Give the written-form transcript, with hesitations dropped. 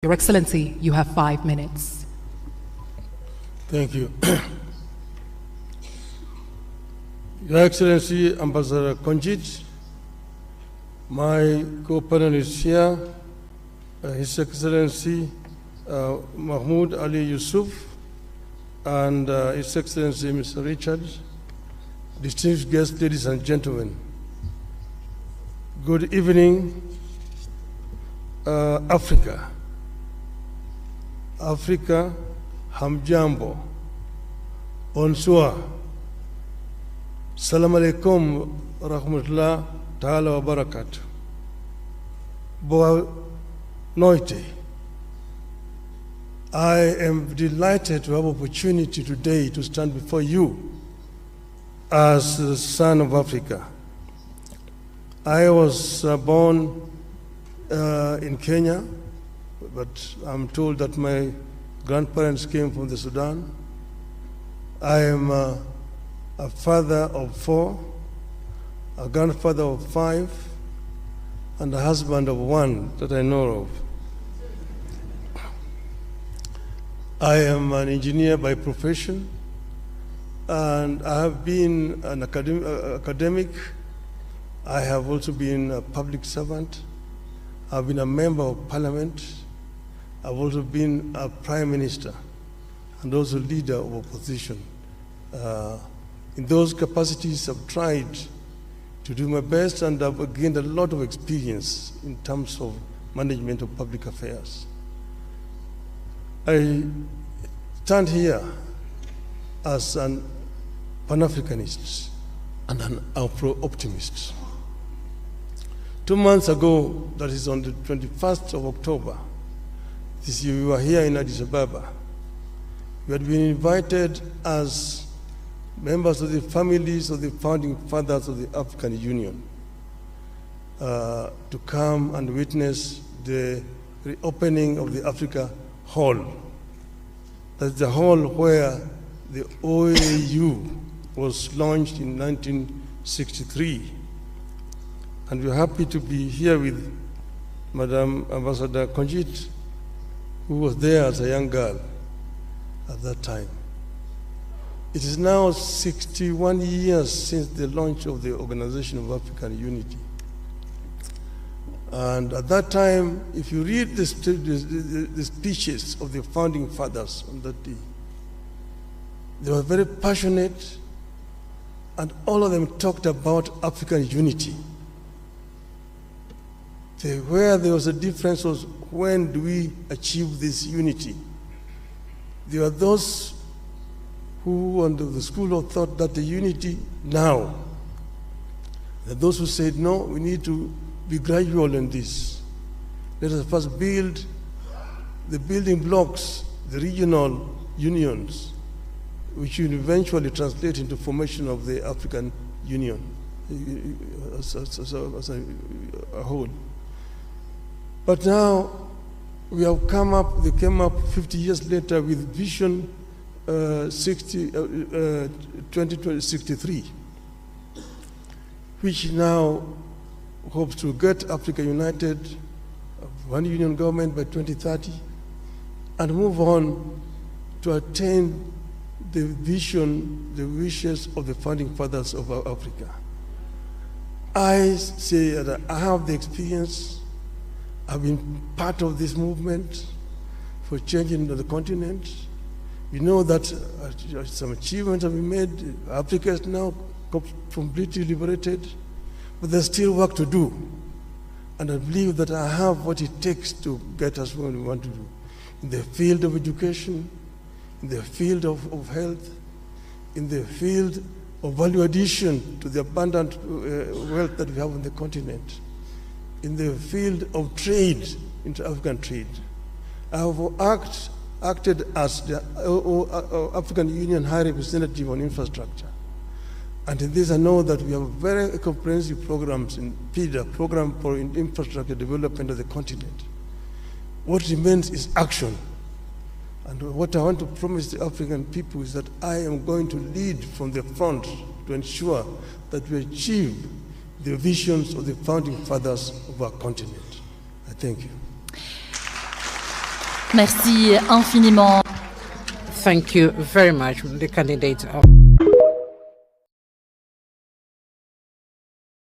Your Excellency, you have 5 minutes. Thank you. Your Excellency, Ambassador Konjit, my co-panelist here, His Excellency Mahmoud Ali Yusuf, and His Excellency Mr. Richard, distinguished guests, ladies and gentlemen. Good evening, Africa. Africa, hamjambo, bonsoir, salam alaikum, rahmatullah ta'ala wa barakatuh. Boa noite. I am delighted to have opportunity today to stand before you as the son of Africa. I was born in Kenya, but I'm told that my grandparents came from the Sudan. I am a father of 4, a grandfather of 5, and a husband of 1 that I know of. I am an engineer by profession, and I have been an academic. I have also been a public servant. I've been a member of parliament. I've also been a prime minister and also leader of opposition. In those capacities, I've tried to do my best, and I've gained a lot of experience in terms of management of public affairs. I stand here as an Pan-Africanist and an Afro-optimist. 2 months ago, that is on the 21st of October, this year, we were here in Addis Ababa. We had been invited as members of the families of the founding fathers of the African Union to come and witness the reopening of the Africa Hall. That's the hall where the OAU was launched in 1963. And we're happy to be here with Madam Ambassador Konjit, who was there as a young girl at that time. It is now 61 years since the launch of the Organization of African Unity. And at that time, if you read the speeches of the founding fathers on that day, they were very passionate, and all of them talked about African unity. Where there was a difference was, when do we achieve this unity? There are those who, under the school of thought, that the unity now. There are those who said, no, we need to be gradual in this. Let us first build the building blocks, the regional unions, which will eventually translate into formation of the African Union as a whole. But now we have they came up 50 years later with Vision 2063, which now hopes to get Africa united, one union government by 2030, and move on to attain the vision, the wishes of the founding fathers of Africa. I say that I have the experience. I've been part of this movement for changing the continent. We know that some achievements have been made. Africa is now completely liberated, but there's still work to do. And I believe that I have what it takes to get us where we want to do. In the field of education, in the field of health, in the field of value addition to the abundant wealth that we have on the continent, in the field of trade, inter-African trade. I have acted as the African Union High Representative on infrastructure. And in this I know that we have very comprehensive programs in PIDA, Program for Infrastructure Development of the Continent. What remains is action. And what I want to promise the African people is that I am going to lead from the front to ensure that we achieve the visions of the founding fathers of our continent. I thank you. Merci infiniment. Thank you very much, the candidate of